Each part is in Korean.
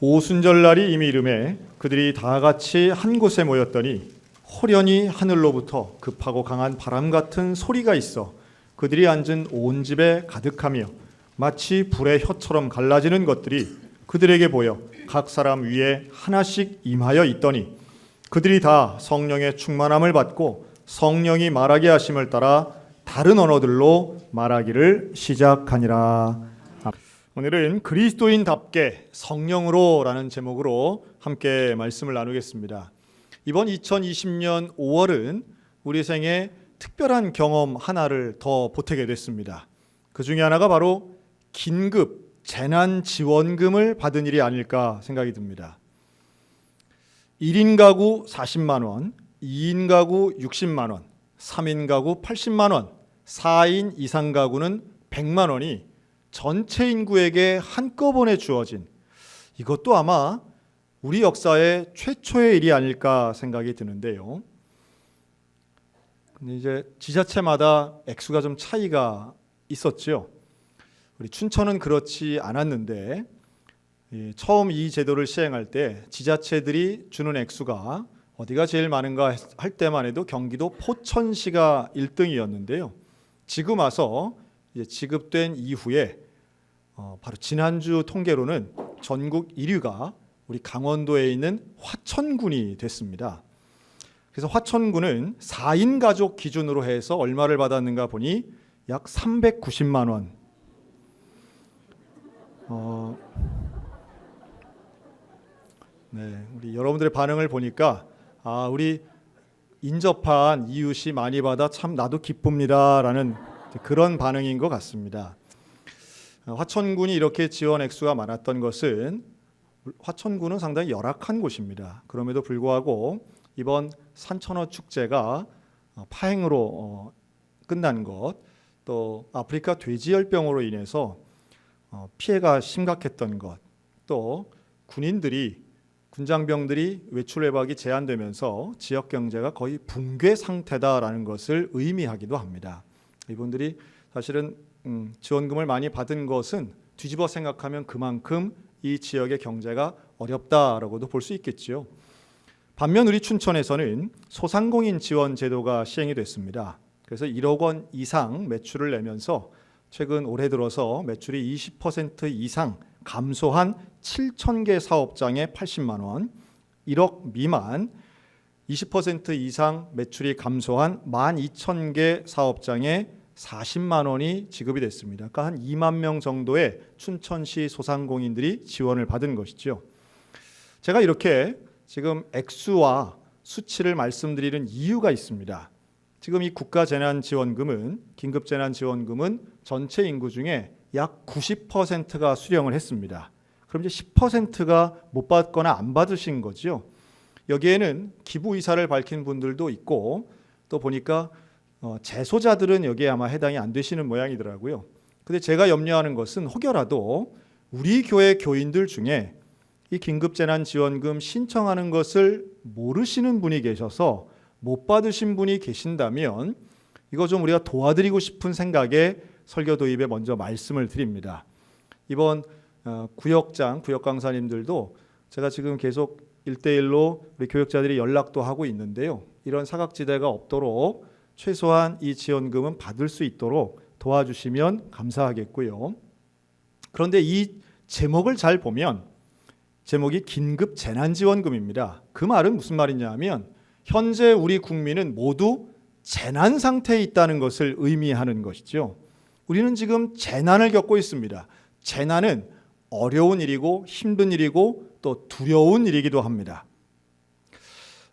오순절날이 이미 이름에 그들이 다 같이 한 곳에 모였더니 호련히 하늘로부터 급하고 강한 바람 같은 소리가 있어 그들이 앉은 온 집에 가득하며 마치 불의 혀처럼 갈라지는 것들이 그들에게 보여 각 사람 위에 하나씩 임하여 있더니 그들이 다 성령의 충만함을 받고 성령이 말하게 하심을 따라 다른 언어들로 말하기를 시작하니라. 오늘은 그리스도인답게 성령으로라는 제목으로 함께 말씀을 나누겠습니다. 이번 2020년 5월은 우리 생에 특별한 경험 하나를 더 보태게 됐습니다. 그 중에 하나가 바로 긴급 재난지원금을 받은 일이 아닐까 생각이 듭니다. 1인 가구 40만 원, 2인 가구 60만 원, 3인 가구 80만 원, 4인 이상 가구는 100만 원이 전체 인구에게 한꺼번에 주어진, 이것도 아마 우리 역사의 최초의 일이 아닐까 생각이 드는데요. 근데 이제 지자체마다 액수가 좀 차이가 있었죠. 우리 춘천은 그렇지 않았는데 처음 이 제도를 시행할 때 지자체들이 주는 액수가 어디가 제일 많은가 할 때만 해도 경기도 포천시가 1등이었는데요. 지금 와서 이제 지급된 이후에 바로 지난주 통계로는 전국 1위가 우리 강원도에 있는 화천군이 됐습니다. 그래서 화천군은 4인 가족 기준으로 해서 얼마를 받았는가 보니 약 390만 원. 네, 우리 여러분들의 반응을 보니까 우리 인접한 이웃이 많이 받아 참 나도 기쁩니다라는 그런 반응인 것 같습니다. 화천군이 이렇게 지원 액수가 많았던 것은 화천군은 상당히 열악한 곳입니다. 그럼에도 불구하고 이번 산천어 축제가 파행으로 끝난 것, 또 아프리카 돼지열병으로 인해서 피해가 심각했던 것, 또 군장병들이 외출 외박이 제한되면서 지역 경제가 거의 붕괴 상태다라는 것을 의미하기도 합니다. 이분들이 사실은 지원금을 많이 받은 것은 뒤집어 생각하면 그만큼 이 지역의 경제가 어렵다라고도 볼 수 있겠지요. 반면 우리 춘천에서는 소상공인 지원 제도가 시행이 됐습니다. 그래서 1억 원 이상 매출을 내면서 최근 올해 들어서 매출이 20% 이상 감소한 7,000개 사업장에 80만 원, 1억 미만 20% 이상 매출이 감소한 12,000개 사업장에 40만 원이 지급이 됐습니다. 그러니까 한 2만 명 정도의 춘천시 소상공인들이 지원을 받은 것이죠. 제가 이렇게 지금 액수와 수치를 말씀드리는 이유가 있습니다. 지금 이 국가재난지원금은, 긴급재난지원금은 전체 인구 중에 약 90%가 수령을 했습니다. 그럼 이제 10%가 못 받거나 안 받으신 거죠. 여기에는 기부 의사를 밝힌 분들도 있고 또 보니까 재소자들은 여기에 아마 해당이 안 되시는 모양이더라고요. 근데 제가 염려하는 것은 혹여라도 우리 교회 교인들 중에 이 긴급재난지원금 신청하는 것을 모르시는 분이 계셔서 못 받으신 분이 계신다면 이거 좀 우리가 도와드리고 싶은 생각에 설교 도입에 먼저 말씀을 드립니다. 이번 구역장, 구역강사님들도 제가 지금 계속 1대1로 우리 교역자들이 연락도 하고 있는데요. 이런 사각지대가 없도록 최소한 이 지원금은 받을 수 있도록 도와주시면 감사하겠고요. 그런데 이 제목을 잘 보면 제목이 긴급재난지원금입니다. 그 말은 무슨 말이냐 하면 현재 우리 국민은 모두 재난 상태에 있다는 것을 의미하는 것이죠. 우리는 지금 재난을 겪고 있습니다. 재난은 어려운 일이고 힘든 일이고 또 두려운 일이기도 합니다.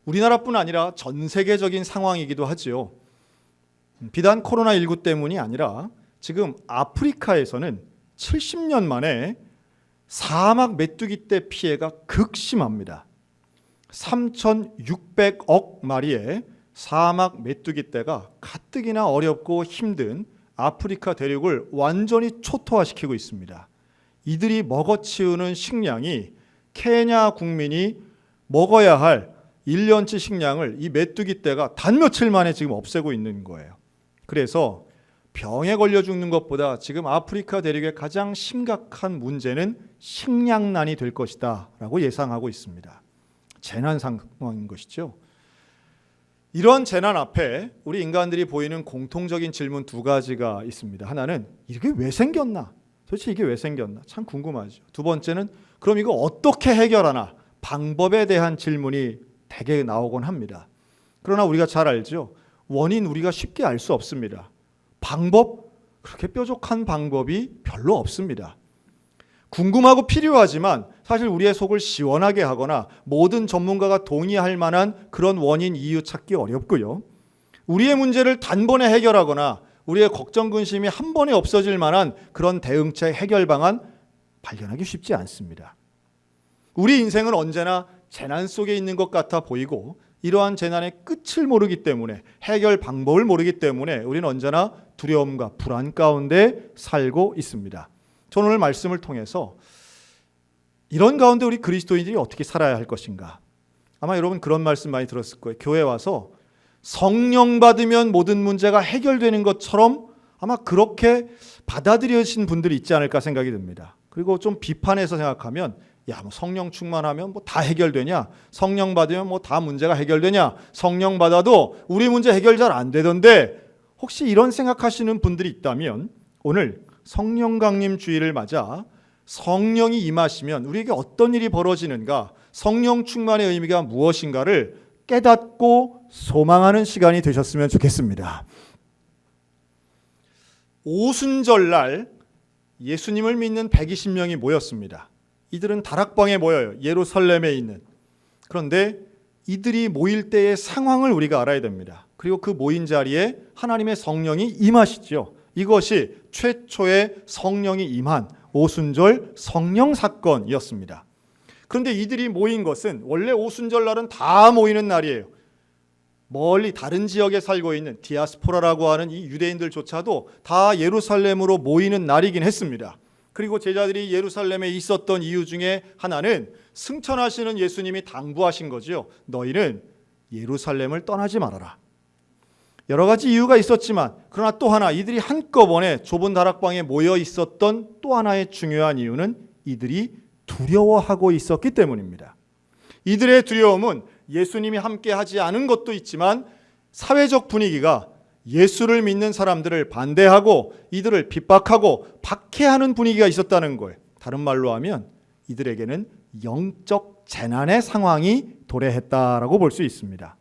우리나라뿐 아니라 전 세계적인 상황이기도 하죠. 비단 코로나19 때문이 아니라 지금 아프리카에서는 70년 만에 사막 메뚜기 떼 피해가 극심합니다. 3,600억 마리의 사막 메뚜기 떼가 가뜩이나 어렵고 힘든 아프리카 대륙을 완전히 초토화시키고 있습니다. 이들이 먹어치우는 식량이 케냐 국민이 먹어야 할 1년치 식량을 이 메뚜기 떼가 단 며칠 만에 지금 없애고 있는 거예요. 그래서 병에 걸려 죽는 것보다 지금 아프리카 대륙의 가장 심각한 문제는 식량난이 될 것이다 라고 예상하고 있습니다. 재난 상황인 것이죠. 이런 재난 앞에 우리 인간들이 보이는 공통적인 질문 두 가지가 있습니다. 하나는 이게 왜 생겼나? 도대체 이게 왜 생겼나? 참 궁금하죠. 두 번째는 그럼 이거 어떻게 해결하나? 방법에 대한 질문이 대개 나오곤 합니다. 그러나 우리가 잘 알죠. 원인 우리가 쉽게 알 수 없습니다. 방법? 그렇게 뾰족한 방법이 별로 없습니다. 궁금하고 필요하지만 사실 우리의 속을 시원하게 하거나 모든 전문가가 동의할 만한 그런 원인 이유 찾기 어렵고요. 우리의 문제를 단번에 해결하거나 우리의 걱정 근심이 한 번에 없어질 만한 그런 대응책 해결 방안 발견하기 쉽지 않습니다. 우리 인생은 언제나 재난 속에 있는 것 같아 보이고 이러한 재난의 끝을 모르기 때문에 해결 방법을 모르기 때문에 우리는 언제나 두려움과 불안 가운데 살고 있습니다. 저는 오늘 말씀을 통해서 이런 가운데 우리 그리스도인들이 어떻게 살아야 할 것인가. 아마 여러분 그런 말씀 많이 들었을 거예요. 교회 와서 성령 받으면 모든 문제가 해결되는 것처럼 아마 그렇게 받아들여진 분들이 있지 않을까 생각이 듭니다. 그리고 좀 비판해서 생각하면 야, 뭐 성령 충만하면 뭐 다 해결되냐? 성령 받으면 뭐 다 문제가 해결되냐? 성령 받아도 우리 문제 해결 잘 안 되던데 혹시 이런 생각하시는 분들이 있다면 오늘 성령 강림 주일을 맞아 성령이 임하시면 우리에게 어떤 일이 벌어지는가, 성령 충만의 의미가 무엇인가를 깨닫고 소망하는 시간이 되셨으면 좋겠습니다. 오순절날 예수님을 믿는 120명이 모였습니다. 이들은 다락방에 모여요. 예루살렘에 있는. 그런데 이들이 모일 때의 상황을 우리가 알아야 됩니다. 그리고 그 모인 자리에 하나님의 성령이 임하시죠. 이것이 최초의 성령이 임한 오순절 성령 사건이었습니다. 그런데 이들이 모인 것은 원래 오순절 날은 다 모이는 날이에요. 멀리 다른 지역에 살고 있는 디아스포라라고 하는 이 유대인들조차도 다 예루살렘으로 모이는 날이긴 했습니다. 그리고 제자들이 예루살렘에 있었던 이유 중에 하나는 승천하시는 예수님이 당부하신 거죠. 너희는 예루살렘을 떠나지 말아라. 여러 가지 이유가 있었지만 그러나 또 하나 이들이 한꺼번에 좁은 다락방에 모여 있었던 또 하나의 중요한 이유는 이들이 두려워하고 있었기 때문입니다. 이들의 두려움은 예수님이 함께 하지 않은 것도 있지만 사회적 분위기가 예수를 믿는 사람들을 반대하고 이들을 핍박하고 박해하는 분위기가 있었다는 거예요. 다른 말로 하면 이들에게는 영적 재난의 상황이 도래했다라고 볼 수 있습니다.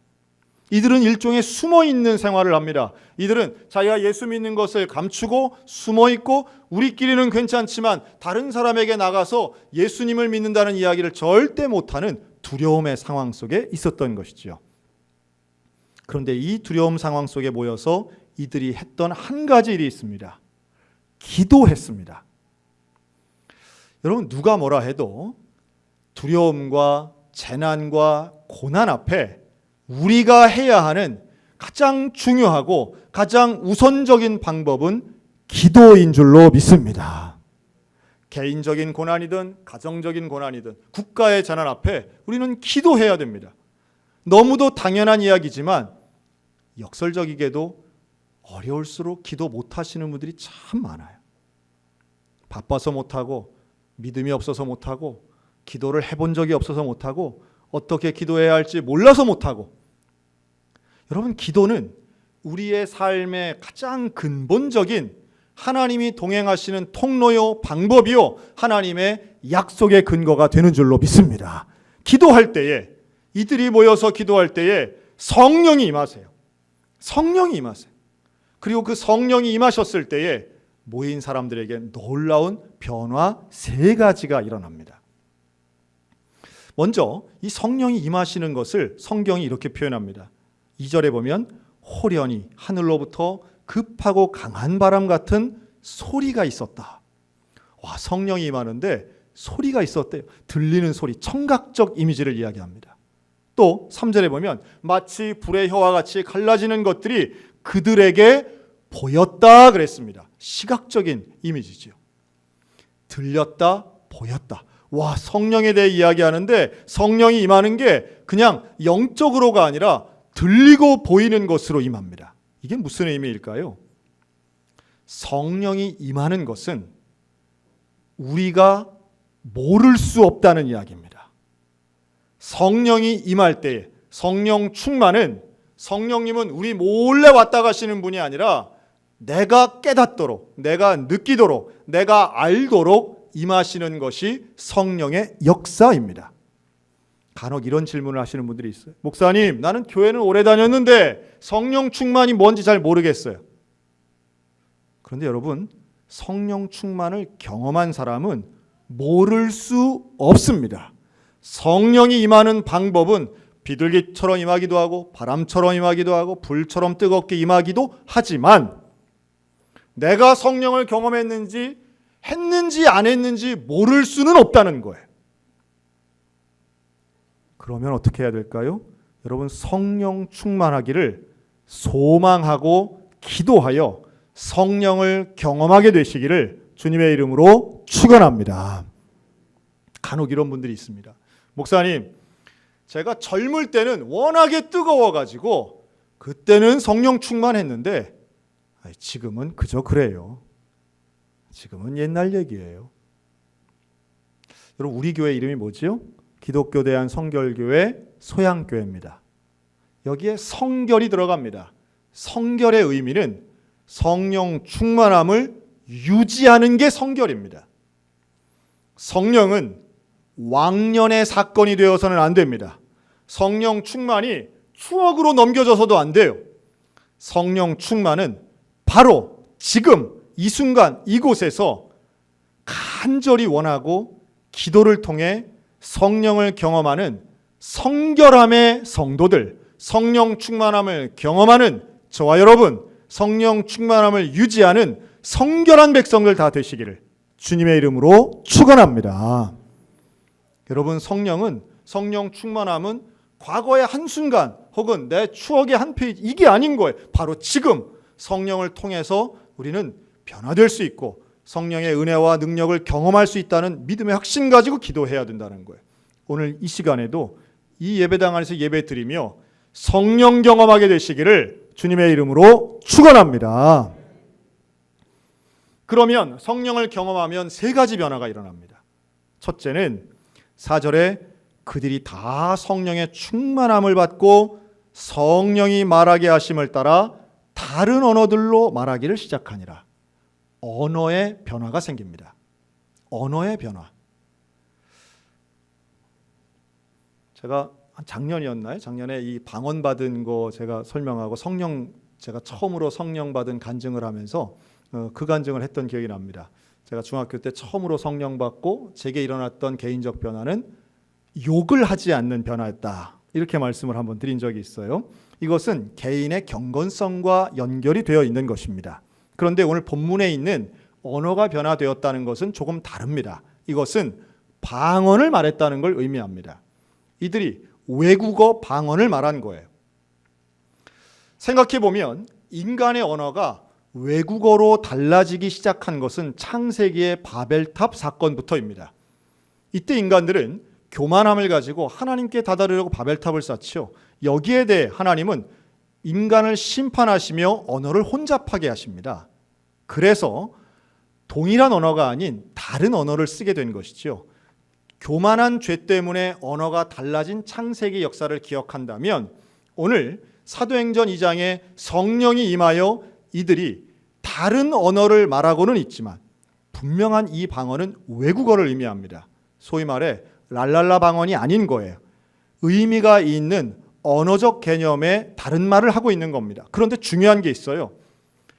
이들은 일종의 숨어있는 생활을 합니다. 이들은 자기가 예수 믿는 것을 감추고 숨어있고 우리끼리는 괜찮지만 다른 사람에게 나가서 예수님을 믿는다는 이야기를 절대 못하는 두려움의 상황 속에 있었던 것이죠. 그런데 이 두려움 상황 속에 모여서 이들이 했던 한 가지 일이 있습니다. 기도했습니다. 여러분 누가 뭐라 해도 두려움과 재난과 고난 앞에 우리가 해야 하는 가장 중요하고 가장 우선적인 방법은 기도인 줄로 믿습니다. 개인적인 고난이든 가정적인 고난이든 국가의 재난 앞에 우리는 기도해야 됩니다. 너무도 당연한 이야기지만 역설적이게도 어려울수록 기도 못하시는 분들이 참 많아요. 바빠서 못하고 믿음이 없어서 못하고 기도를 해본 적이 없어서 못하고 어떻게 기도해야 할지 몰라서 못하고. 여러분 기도는 우리의 삶의 가장 근본적인 하나님이 동행하시는 통로요 방법이요 하나님의 약속의 근거가 되는 줄로 믿습니다. 기도할 때에 이들이 모여서 기도할 때에 성령이 임하세요. 성령이 임하세요. 그리고 그 성령이 임하셨을 때에 모인 사람들에게 놀라운 변화 세 가지가 일어납니다. 먼저 이 성령이 임하시는 것을 성경이 이렇게 표현합니다. 2절에 보면 호련히 하늘로부터 급하고 강한 바람 같은 소리가 있었다. 와, 성령이 임하는데 소리가 있었대요. 들리는 소리, 청각적 이미지를 이야기합니다. 또 3절에 보면 마치 불의 혀와 같이 갈라지는 것들이 그들에게 보였다 그랬습니다. 시각적인 이미지죠. 들렸다, 보였다. 와, 성령에 대해 이야기하는데 성령이 임하는 게 그냥 영적으로가 아니라 들리고 보이는 것으로 임합니다. 이게 무슨 의미일까요? 성령이 임하는 것은 우리가 모를 수 없다는 이야기입니다. 성령이 임할 때에 성령 충만은 성령님은 우리 몰래 왔다 가시는 분이 아니라 내가 깨닫도록, 내가 느끼도록, 내가 알도록 임하시는 것이 성령의 역사입니다. 간혹 이런 질문을 하시는 분들이 있어요. 목사님, 나는 교회는 오래 다녔는데 성령 충만이 뭔지 잘 모르겠어요. 그런데 여러분, 성령 충만을 경험한 사람은 모를 수 없습니다. 성령이 임하는 방법은 비둘기처럼 임하기도 하고 바람처럼 임하기도 하고 불처럼 뜨겁게 임하기도 하지만 내가 성령을 경험했는지 했는지 안 했는지 모를 수는 없다는 거예요. 그러면 어떻게 해야 될까요? 여러분, 성령 충만하기를 소망하고 기도하여 성령을 경험하게 되시기를 주님의 이름으로 축원합니다. 간혹 이런 분들이 있습니다. 목사님, 제가 젊을 때는 워낙에 뜨거워가지고 그때는 성령 충만했는데 지금은 그저 그래요. 지금은 옛날 얘기예요. 여러분, 우리 교회 이름이 뭐지요? 기독교 대한 성결교회 소양교회입니다. 여기에 성결이 들어갑니다. 성결의 의미는 성령 충만함을 유지하는 게 성결입니다. 성령은 왕년의 사건이 되어서는 안 됩니다. 성령 충만이 추억으로 넘겨져서도 안 돼요. 성령 충만은 바로 지금 이 순간 이곳에서 간절히 원하고 기도를 통해 성령을 경험하는 성결함의 성도들, 성령 충만함을 경험하는 저와 여러분, 성령 충만함을 유지하는 성결한 백성들 다 되시기를 주님의 이름으로 축원합니다. 여러분, 성령 충만함은 과거의 한순간 혹은 내 추억의 한 페이지, 이게 아닌 거예요. 바로 지금 성령을 통해서 우리는 변화될 수 있고 성령의 은혜와 능력을 경험할 수 있다는 믿음의 확신 가지고 기도해야 된다는 거예요. 오늘 이 시간에도 이 예배당 안에서 예배 드리며 성령 경험하게 되시기를 주님의 이름으로 축원합니다. 그러면 성령을 경험하면 세 가지 변화가 일어납니다. 첫째는 4절에 그들이 다 성령의 충만함을 받고 성령이 말하게 하심을 따라 다른 언어들로 말하기를 시작하니라. 언어의 변화가 생깁니다. 언어의 변화. 제가 작년이었나요? 작년에 이 방언 받은 거 제가 설명하고 제가 처음으로 성령 받은 간증을 하면서 그 간증을 했던 기억이 납니다. 제가 중학교 때 처음으로 성령 받고 제게 일어났던 개인적 변화는 욕을 하지 않는 변화였다. 이렇게 말씀을 한번 드린 적이 있어요. 이것은 개인의 경건성과 연결이 되어 있는 것입니다. 그런데 오늘 본문에 있는 언어가 변화되었다는 것은 조금 다릅니다. 이것은 방언을 말했다는 걸 의미합니다. 이들이 외국어 방언을 말한 거예요. 생각해 보면 인간의 언어가 외국어로 달라지기 시작한 것은 창세기의 바벨탑 사건부터입니다. 이때 인간들은 교만함을 가지고 하나님께 다다르려고 바벨탑을 쌓지요. 여기에 대해 하나님은 인간을 심판하시며 언어를 혼잡하게 하십니다. 그래서 동일한 언어가 아닌 다른 언어를 쓰게 된 것이죠. 교만한 죄 때문에 언어가 달라진 창세기 역사를 기억한다면 오늘 사도행전 2장에 성령이 임하여 이들이 다른 언어를 말하고는 있지만 분명한 이 방언은 외국어를 의미합니다. 소위 말해 랄랄라 방언이 아닌 거예요. 의미가 있는 언어적 개념의 다른 말을 하고 있는 겁니다. 그런데 중요한 게 있어요.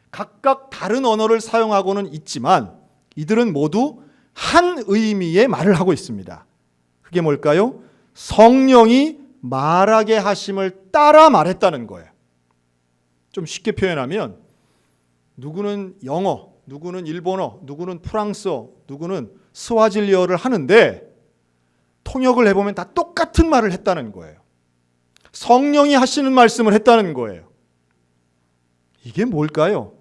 각각 다른 언어를 사용하고는 있지만 이들은 모두 한 의미의 말을 하고 있습니다. 그게 뭘까요? 성령이 말하게 하심을 따라 말했다는 거예요. 좀 쉽게 표현하면 누구는 영어, 누구는 일본어, 누구는 프랑스어, 누구는 스와질리어를 하는데 통역을 해보면 다 똑같은 말을 했다는 거예요. 성령이 하시는 말씀을 했다는 거예요. 이게 뭘까요?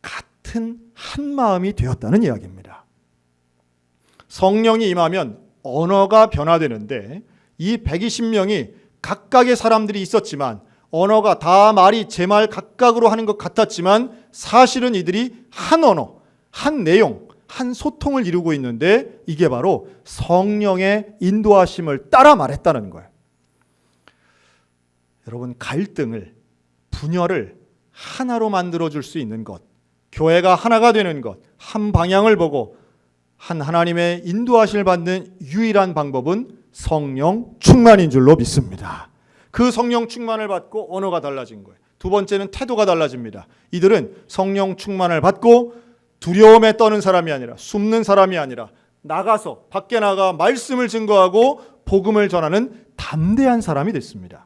같은 한 마음이 되었다는 이야기입니다. 성령이 임하면 언어가 변화되는데 이 120명이 각각의 사람들이 있었지만 언어가 다 말이 제 말 각각으로 하는 것 같았지만 사실은 이들이 한 언어, 한 내용, 한 소통을 이루고 있는데 이게 바로 성령의 인도하심을 따라 말했다는 거예요. 여러분, 갈등을, 분열을 하나로 만들어줄 수 있는 것, 교회가 하나가 되는 것, 한 방향을 보고 한 하나님의 인도하심을 받는 유일한 방법은 성령 충만인 줄로 믿습니다. 그 성령 충만을 받고 언어가 달라진 거예요. 두 번째는 태도가 달라집니다. 이들은 성령 충만을 받고 두려움에 떠는 사람이 아니라, 숨는 사람이 아니라 나가서 밖에 나가 말씀을 증거하고 복음을 전하는 담대한 사람이 됐습니다.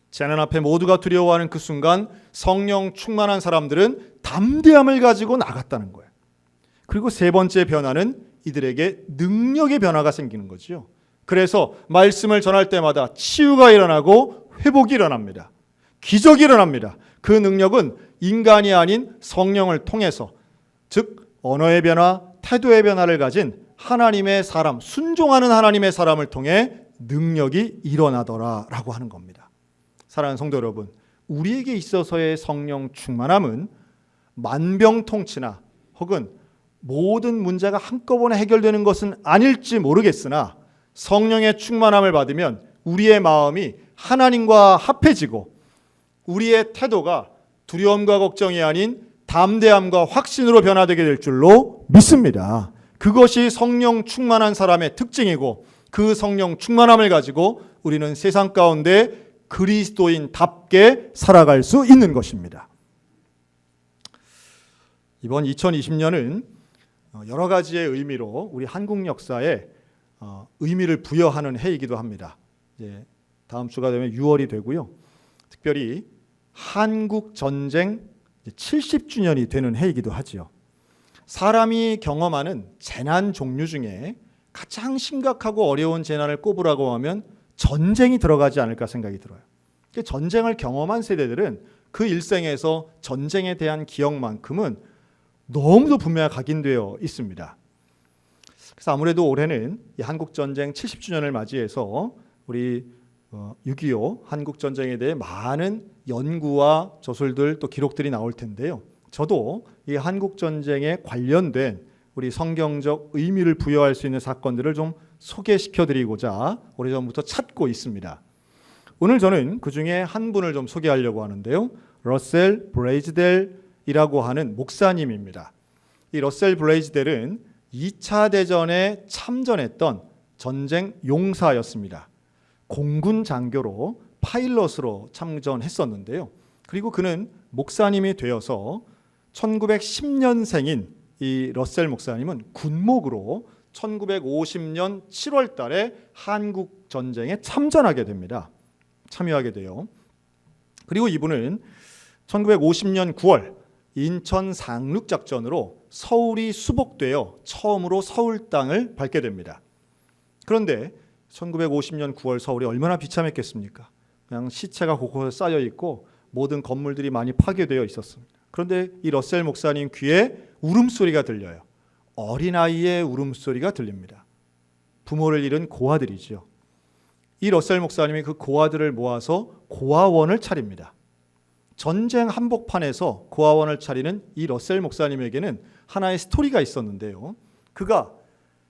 재난 앞에 모두가 두려워하는 그 순간 성령 충만한 사람들은 담대함을 가지고 나갔다는 거예요. 그리고 세 번째 변화는 이들에게 능력의 변화가 생기는 거죠. 그래서 말씀을 전할 때마다 치유가 일어나고 회복이 일어납니다. 기적이 일어납니다. 그 능력은 인간이 아닌 성령을 통해서, 즉 언어의 변화, 태도의 변화를 가진 하나님의 사람, 순종하는 하나님의 사람을 통해 능력이 일어나더라라고 하는 겁니다. 사랑하는 성도 여러분, 우리에게 있어서의 성령 충만함은 만병통치나 혹은 모든 문제가 한꺼번에 해결되는 것은 아닐지 모르겠으나 성령의 충만함을 받으면 우리의 마음이 하나님과 합해지고 우리의 태도가 두려움과 걱정이 아닌 담대함과 확신으로 변화되게 될 줄로 믿습니다. 그것이 성령 충만한 사람의 특징이고 그 성령 충만함을 가지고 우리는 세상 가운데 그리스도인답게 살아갈 수 있는 것입니다. 이번 2020년은 여러 가지의 의미로 우리 한국 역사에 의미를 부여하는 해이기도 합니다. 이제 다음 주가 되면 6월이 되고요. 특별히 한국 전쟁 70주년이 되는 해이기도 하지요. 사람이 경험하는 재난 종류 중에 가장 심각하고 어려운 재난을 꼽으라고 하면 전쟁이 들어가지 않을까 생각이 들어요. 전쟁을 경험한 세대들은 그 일생에서 전쟁에 대한 기억만큼은 너무도 분명히 각인되어 있습니다. 그래서 아무래도 올해는 이 한국전쟁 70주년을 맞이해서 우리 6.25 한국전쟁에 대해 많은 연구와 저술들 또 기록들이 나올 텐데요. 저도 이 한국전쟁에 관련된 우리 성경적 의미를 부여할 수 있는 사건들을 좀 소개시켜드리고자 오래전부터 찾고 있습니다. 오늘 저는 그 중에 한 분을 좀 소개하려고 하는데요. 러셀 브레이즈델이라고 하는 목사님입니다. 이 러셀 브레이즈델은 2차 대전에 참전했던 전쟁 용사였습니다. 공군 장교로 파일럿으로 참전했었는데요. 그리고 그는 목사님이 되어서 1910년생인 이 러셀 목사님은 군목으로 1950년 7월 달에 한국 전쟁에 참전하게 됩니다. 참여하게 돼요. 그리고 이분은 1950년 9월 인천 상륙작전으로 서울이 수복되어 처음으로 서울 땅을 밟게 됩니다. 그런데 1950년 9월 서울이 얼마나 비참했겠습니까? 그냥 시체가 곳곳에 쌓여 있고 모든 건물들이 많이 파괴되어 있었습니다. 그런데 이 러셀 목사님 귀에 울음소리가 들려요. 어린아이의 울음소리가 들립니다. 부모를 잃은 고아들이죠. 이 러셀 목사님이 그 고아들을 모아서 고아원을 차립니다. 전쟁 한복판에서 고아원을 차리는 이 러셀 목사님에게는 하나의 스토리가 있었는데요. 그가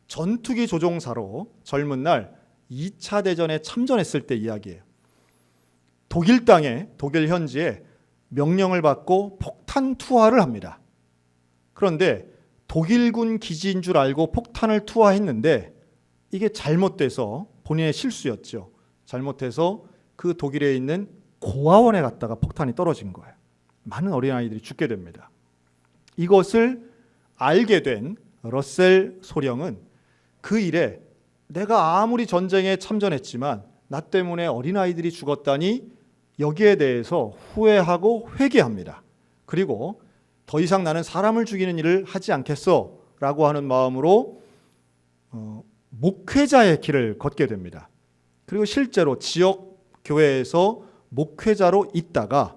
전투기 조종사로 젊은 날 2차 대전에 참전했을 때 이야기예요. 독일 땅에, 독일 현지에 명령을 받고 폭탄 투하를 합니다. 그런데 독일군 기지인 줄 알고 폭탄을 투하했는데 이게 잘못돼서 본인의 실수였죠. 잘못해서 그 독일에 있는 고아원에 갔다가 폭탄이 떨어진 거예요. 많은 어린아이들이 죽게 됩니다. 이것을 알게 된 러셀 소령은 그 일에 내가 아무리 전쟁에 참전했지만 나 때문에 어린아이들이 죽었다니 여기에 대해서 후회하고 회개합니다. 그리고 더 이상 나는 사람을 죽이는 일을 하지 않겠어 라고 하는 마음으로 목회자의 길을 걷게 됩니다. 그리고 실제로 지역 교회에서 목회자로 있다가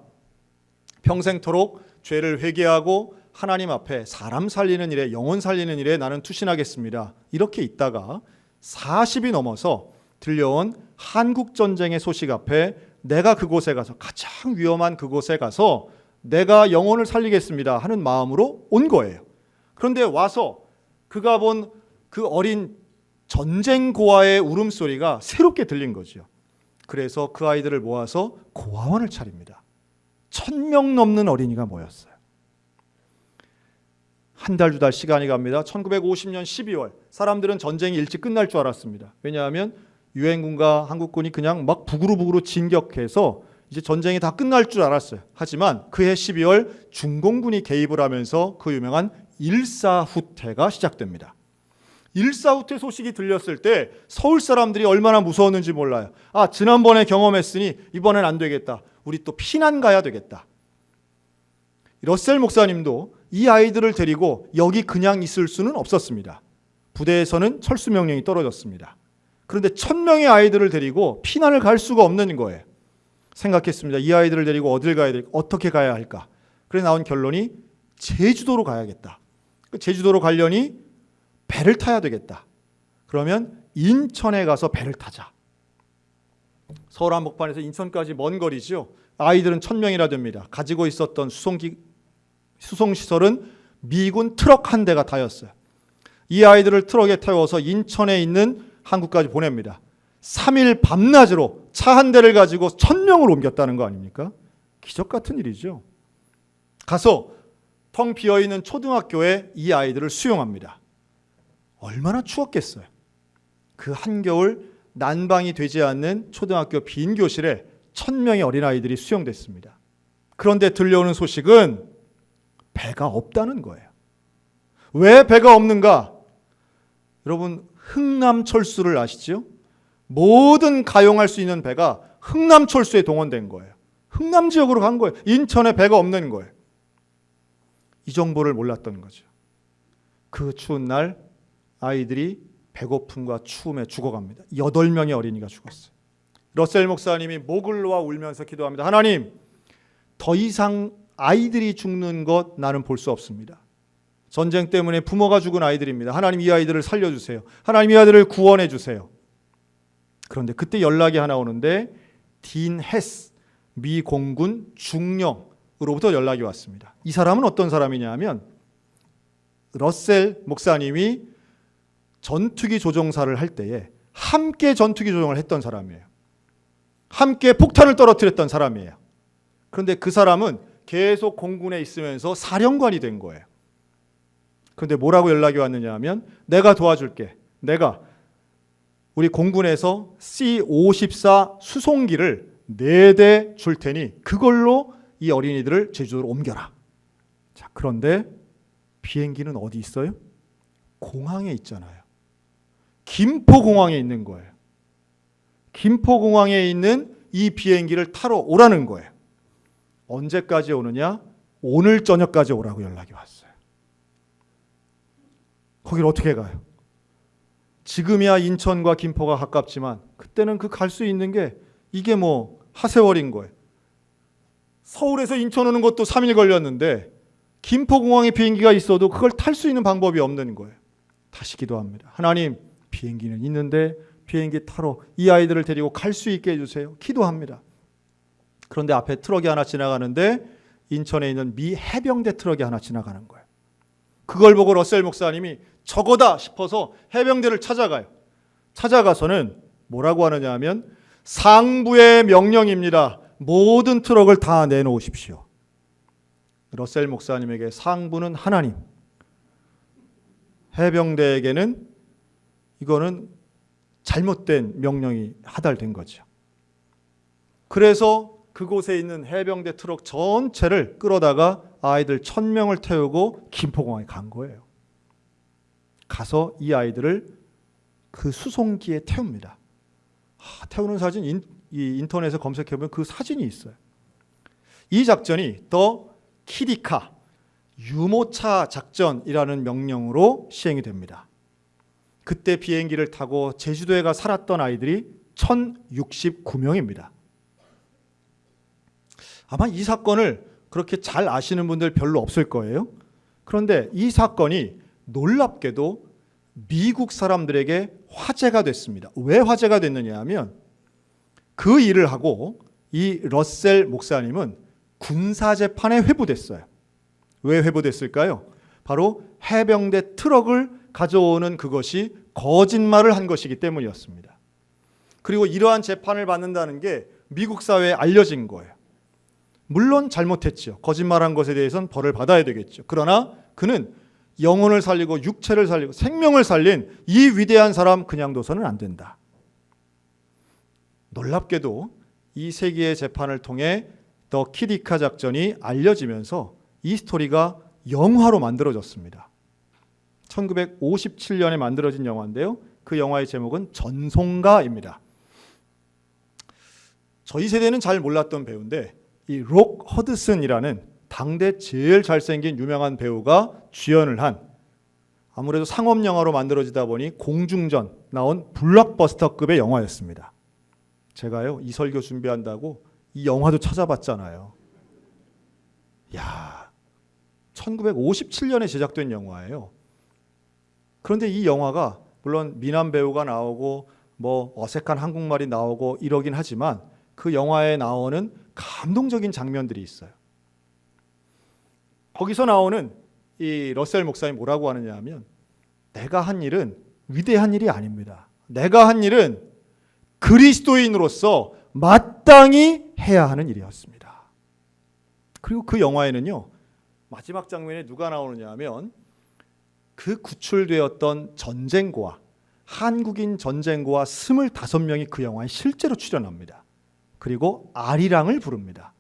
평생토록 죄를 회개하고 하나님 앞에 사람 살리는 일에, 영혼 살리는 일에 나는 투신하겠습니다. 이렇게 있다가 40이 넘어서 들려온 한국전쟁의 소식 앞에 내가 그곳에 가서, 가장 위험한 그곳에 가서 내가 영혼을 살리겠습니다 하는 마음으로 온 거예요. 그런데 와서 그가 본 그 어린 전쟁 고아의 울음소리가 새롭게 들린 거죠. 그래서 그 아이들을 모아서 고아원을 차립니다. 1000명 넘는 어린이가 모였어요. 한 달, 두 달 시간이 갑니다. 1950년 12월 사람들은 전쟁이 일찍 끝날 줄 알았습니다. 왜냐하면 유엔군과 한국군이 그냥 막 북으로 진격해서 이제 전쟁이 다 끝날 줄 알았어요. 하지만 그해 12월 중공군이 개입을 하면서 그 유명한 일사후퇴가 시작됩니다. 일사후퇴 소식이 들렸을 때 서울 사람들이 얼마나 무서웠는지 몰라요. 아, 지난번에 경험했으니 이번엔 안 되겠다. 우리 또 피난 가야 되겠다. 러셀 목사님도 이 아이들을 데리고 여기 그냥 있을 수는 없었습니다. 부대에서는 철수 명령이 떨어졌습니다. 그런데 1000명의 아이들을 데리고 피난을 갈 수가 없는 거예요. 생각했습니다. 이 아이들을 데리고 어딜 가야 될까? 어떻게 가야 할까? 그래서 나온 결론이 제주도로 가야겠다. 제주도로 가려니 배를 타야 되겠다. 그러면 인천에 가서 배를 타자. 서울 한복판에서 인천까지 먼 거리죠. 아이들은 1000명이나 됩니다. 가지고 있었던 수송시설은 미군 트럭 한 대가 다였어요. 이 아이들을 트럭에 태워서 인천에 있는 한국까지 보냅니다. 3일 밤낮으로 차 한 대를 가지고 1000명을 옮겼다는 거 아닙니까? 기적 같은 일이죠. 가서 텅 비어있는 초등학교에 이 아이들을 수용합니다. 얼마나 추웠겠어요. 그 한겨울 난방이 되지 않는 초등학교 빈 교실에 1000명의 어린아이들이 수용됐습니다. 그런데 들려오는 소식은 배가 없다는 거예요. 왜 배가 없는가? 여러분, 흥남철수를 아시죠? 모든 가용할 수 있는 배가 흥남철수에 동원된 거예요. 흥남 지역으로 간 거예요. 인천에 배가 없는 거예요. 이 정보를 몰랐던 거죠. 그 추운 날 아이들이 배고픔과 추움에 죽어갑니다. 8명의 어린이가 죽었어요. 러셀 목사님이 목을 놓아 울면서 기도합니다. 하나님, 더 이상 아이들이 죽는 것 나는 볼 수 없습니다. 전쟁 때문에 부모가 죽은 아이들입니다. 하나님, 이 아이들을 살려주세요. 하나님, 이 아이들을 구원해 주세요. 그런데 그때 연락이 하나 오는데 딘 헤스 미 공군 중령으로부터 연락이 왔습니다. 이 사람은 어떤 사람이냐 하면 러셀 목사님이 전투기 조종사를 할 때에 함께 전투기 조종을 했던 사람이에요. 함께 폭탄을 떨어뜨렸던 사람이에요. 그런데 그 사람은 계속 공군에 있으면서 사령관이 된 거예요. 그런데 뭐라고 연락이 왔느냐 하면 내가 도와줄게. 내가 우리 공군에서 C-54 수송기를 4대 줄 테니 그걸로 이 어린이들을 제주도로 옮겨라. 자, 그런데 비행기는 어디 있어요? 공항에 있잖아요. 김포공항에 있는 거예요. 김포공항에 있는 이 비행기를 타러 오라는 거예요. 언제까지 오느냐? 오늘 저녁까지 오라고 연락이 왔어요. 거길 어떻게 가요? 지금이야 인천과 김포가 가깝지만 그때는 그 갈 수 있는 게 이게 뭐 하세월인 거예요. 서울에서 인천 오는 것도 3일 걸렸는데 김포공항에 비행기가 있어도 그걸 탈 수 있는 방법이 없는 거예요. 다시 기도합니다. 하나님, 비행기는 있는데 비행기 타러 이 아이들을 데리고 갈 수 있게 해주세요. 기도합니다. 그런데 앞에 트럭이 하나 지나가는데 인천에 있는 미 해병대 트럭이 하나 지나가는 거예요. 그걸 보고 러셀 목사님이 저거다 싶어서 해병대를 찾아가요. 찾아가서는 뭐라고 하느냐 하면 상부의 명령입니다. 모든 트럭을 다 내놓으십시오. 러셀 목사님에게 상부는 하나님, 해병대에게는 이거는 잘못된 명령이 하달된 거죠. 그래서 그곳에 있는 해병대 트럭 전체를 끌어다가 아이들 1000명을 태우고 김포공항에 간 거예요. 가서 이 아이들을 그 수송기에 태웁니다. 태우는 사진 인터넷에 검색해보면 그 사진이 있어요. 이 작전이 더 키디카 유모차 작전이라는 명령으로 시행이 됩니다. 그때 비행기를 타고 제주도에 가 살았던 아이들이 1069명입니다. 아마 이 사건을 그렇게 잘 아시는 분들 별로 없을 거예요. 그런데 이 사건이 놀랍게도 미국 사람들에게 화제가 됐습니다. 왜 화제가 됐느냐 하면 그 일을 하고 이 러셀 목사님은 군사재판에 회부됐어요. 왜 회부됐을까요? 바로 해병대 트럭을 가져오는 그것이 거짓말을 한 것이기 때문이었습니다. 그리고 이러한 재판을 받는다는 게 미국 사회에 알려진 거예요. 물론 잘못했죠. 거짓말한 것에 대해서는 벌을 받아야 되겠죠. 그러나 그는 영혼을 살리고 육체를 살리고 생명을 살린 이 위대한 사람 그냥 둬서는 안 된다. 놀랍게도 이 세 개의 재판을 통해 더 키디카 작전이 알려지면서 이 스토리가 영화로 만들어졌습니다. 1957년에 만들어진 영화인데요. 그 영화의 제목은 전송가입니다. 저희 세대는 잘 몰랐던 배우인데 이 록 허드슨이라는 당대 제일 잘생긴 유명한 배우가 주연을 한, 아무래도 상업 영화로 만들어지다 보니 공중전 나온 블록버스터급의 영화였습니다. 제가요 이 설교 준비한다고 이 영화도 찾아봤잖아요. 야, 1957년에 제작된 영화예요. 그런데 이 영화가 물론 미남 배우가 나오고 뭐 어색한 한국말이 나오고 이러긴 하지만 그 영화에 나오는 감동적인 장면들이 있어요. 거기서 나오는 이 러셀 목사님 뭐라고 하느냐 하면, 내가 한 일은 위대한 일이 아닙니다. 내가 한 일은 그리스도인으로서 마땅히 해야 하는 일이었습니다. 그리고 그 영화에는요, 마지막 장면에 누가 나오느냐 하면 그 구출되었던 전쟁고와 한국인 전쟁고와 25명이 그 영화에 실제로 출연합니다. 그리고 아리랑을 부릅니다.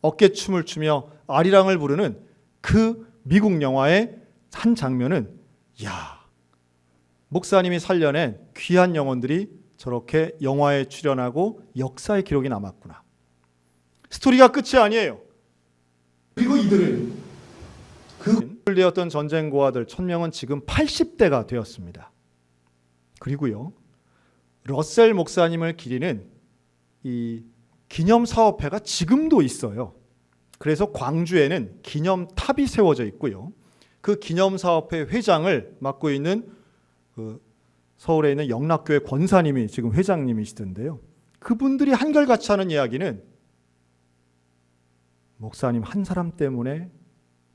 어깨춤을 추며 아리랑을 부르는 그 미국 영화의 한 장면은, 야, 목사님이 살려낸 귀한 영혼들이 저렇게 영화에 출연하고 역사의 기록이 남았구나. 스토리가 끝이 아니에요. 그리고 이들은 그 되었던 전쟁고아들 1000명은 지금 80대가 되었습니다. 그리고요, 러셀 목사님을 기리는 이 기념사업회가 지금도 있어요. 그래서 광주에는 기념탑이 세워져 있고요. 그 기념사업회 회장을 맡고 있는 그 서울에 있는 영락교회 권사님이 지금 회장님이시던데요. 그분들이 한결같이 하는 이야기는 목사님 한 사람 때문에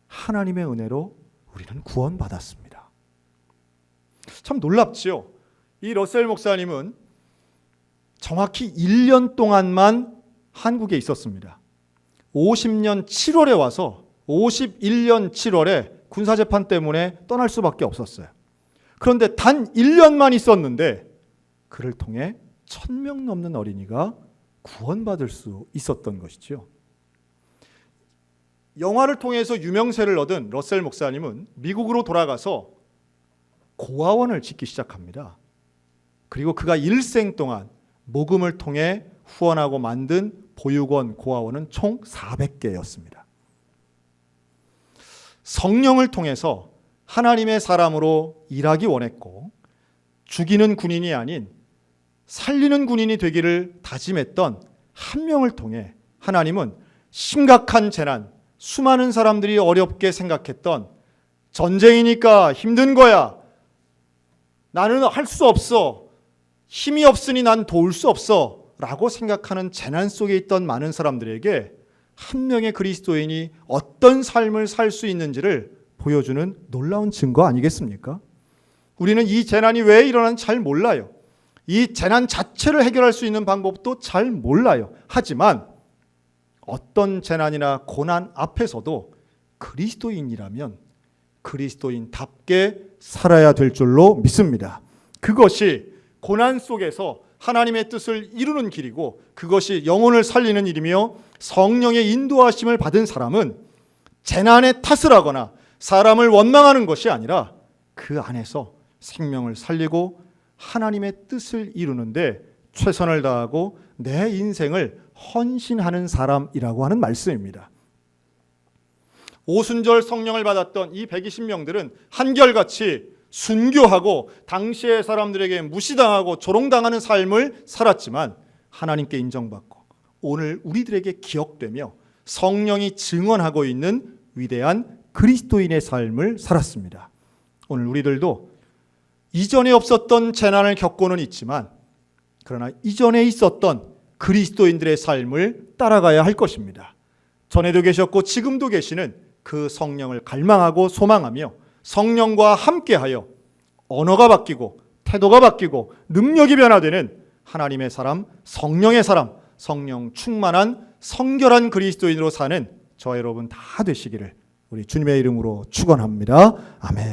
하나님의 은혜로 우리는 구원받았습니다. 참 놀랍지요. 이 러셀 목사님은 정확히 1년 동안만 한국에 있었습니다. 50년 7월에 와서 51년 7월에 군사재판 때문에 떠날 수밖에 없었어요. 그런데 단 1년만 있었는데 그를 통해 1000명 넘는 어린이가 구원받을 수 있었던 것이죠. 영화를 통해서 유명세를 얻은 러셀 목사님은 미국으로 돌아가서 고아원을 짓기 시작합니다. 그리고 그가 일생 동안 모금을 통해 후원하고 만든 보육원, 고아원은 총 400개였습니다. 성령을 통해서 하나님의 사람으로 일하기 원했고, 죽이는 군인이 아닌 살리는 군인이 되기를 다짐했던 한 명을 통해 하나님은 심각한 재난, 수많은 사람들이 어렵게 생각했던 전쟁이니까 힘든 거야, 나는 할 수 없어, 힘이 없으니 난 도울 수 없어 라고 생각하는 재난 속에 있던 많은 사람들에게 한 명의 그리스도인이 어떤 삶을 살 수 있는지를 보여주는 놀라운 증거 아니겠습니까? 우리는 이 재난이 왜 일어나는지 잘 몰라요. 이 재난 자체를 해결할 수 있는 방법도 잘 몰라요. 하지만 어떤 재난이나 고난 앞에서도 그리스도인이라면 그리스도인답게 살아야 될 줄로 믿습니다. 그것이 고난 속에서 하나님의 뜻을 이루는 길이고, 그것이 영혼을 살리는 일이며, 성령의 인도하심을 받은 사람은 재난의 탓을 하거나 사람을 원망하는 것이 아니라 그 안에서 생명을 살리고 하나님의 뜻을 이루는데 최선을 다하고 내 인생을 헌신하는 사람이라고 하는 말씀입니다. 오순절 성령을 받았던 이 120명들은 한결같이 순교하고 당시의 사람들에게 무시당하고 조롱당하는 삶을 살았지만 하나님께 인정받고 오늘 우리들에게 기억되며 성령이 증언하고 있는 위대한 그리스도인의 삶을 살았습니다. 오늘 우리들도 이전에 없었던 재난을 겪고는 있지만, 그러나 이전에 있었던 그리스도인들의 삶을 따라가야 할 것입니다. 전에도 계셨고 지금도 계시는 그 성령을 갈망하고 소망하며 성령과 함께하여 언어가 바뀌고 태도가 바뀌고 능력이 변화되는 하나님의 사람, 성령의 사람, 성령 충만한 성결한 그리스도인으로 사는 저와 여러분 다 되시기를 우리 주님의 이름으로 축원합니다. 아멘.